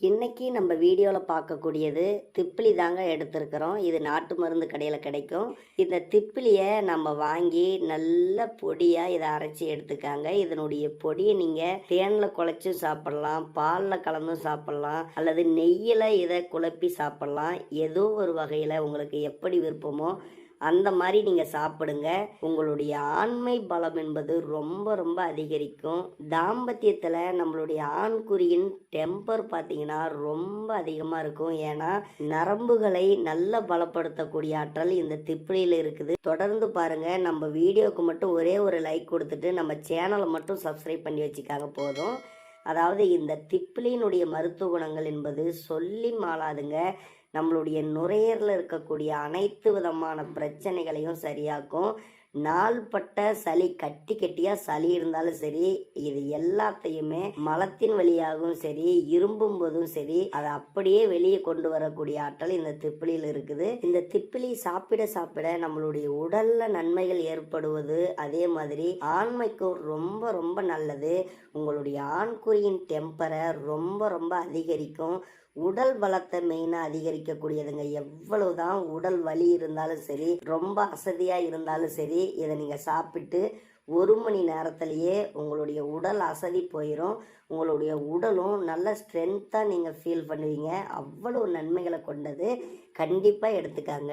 இன்னைக்கு நம்ம வீடியோவில் பார்க்கக்கூடியது திப்பிலி தாங்க எடுத்திருக்கிறோம். இது நாட்டு மருந்து கடையில் கிடைக்கும். இந்த திப்பிலியை நம்ம வாங்கி நல்ல பொடியாக இதை அரைச்சி எடுத்துக்காங்க. இதனுடைய பொடியை நீங்கள் தேனில் குழச்சும் சாப்பிட்லாம், பாலில் கலந்தும் சாப்பிட்லாம், அல்லது நெய்யில் இதை குழப்பி சாப்பிட்லாம். ஏதோ ஒரு வகையில் உங்களுக்கு எப்படி விருப்பமோ அந்த மாதிரி நீங்கள் சாப்பிடுங்க. உங்களுடைய ஆண்மை பலம் என்பது ரொம்ப ரொம்ப அதிகரிக்கும். தாம்பத்தியத்தில் நம்மளுடைய ஆண்குறியின் டெம்பர் பார்த்தீங்கன்னா ரொம்ப அதிகமாக இருக்கும். ஏன்னா நரம்புகளை நல்லா பலப்படுத்தக்கூடிய ஆற்றல் இந்த திப்பிலியில் இருக்குது. தொடர்ந்து பாருங்கள். நம்ம வீடியோவுக்கு மட்டும் ஒரே ஒரு லைக் கொடுத்துட்டு நம்ம சேனலை மட்டும் சப்ஸ்கிரைப் பண்ணி வச்சுக்காக போதும். அதாவது இந்த திப்பிலியினுடைய மருத்துவ குணங்கள் என்பது சொல்லி மாளாதுங்க. நம்மளுடைய நுரையீரலில் இருக்கக்கூடிய அனைத்து விதமான பிரச்சனைகளையும் சரியாக்கும். நாள்பட்ட சளி, கட்டியாக சளி இருந்தாலும் சரி, இது எல்லாத்தையுமே மலத்தின் வழியாகவும் சரி, இரும்பும் போதும் சரி, அதை அப்படியே வெளியே கொண்டு வரக்கூடிய ஆற்றல் இந்த திப்பிலியில் இருக்குது. இந்த திப்பிலி சாப்பிட சாப்பிட நம்மளுடைய உடல்ல நன்மைகள் ஏற்படுவது, அதே மாதிரி ஆண்மைக்கும் ரொம்ப ரொம்ப நல்லது. உங்களுடைய ஆண்குறியின் டெம்பரை ரொம்ப ரொம்ப அதிகரிக்கும். உடல் பலத்தை மெயினாக அதிகரிக்கக்கூடியதுங்க. எவ்வளவுதான் உடல் வலி இருந்தாலும் சரி, ரொம்ப அசதியாக இருந்தாலும் சரி, இதை நீங்கள் சாப்பிட்டு 1 மணி நேரத்திலேயே உங்களுடைய உடல் அசதி போயிடும். உங்களுடைய உடலும் நல்ல ஸ்ட்ரென்த்தாக நீங்கள் ஃபீல் பண்ணுவீங்க. அவ்வளோ நன்மைகளை கொண்டது. கண்டிப்பாக எடுத்துக்காங்க.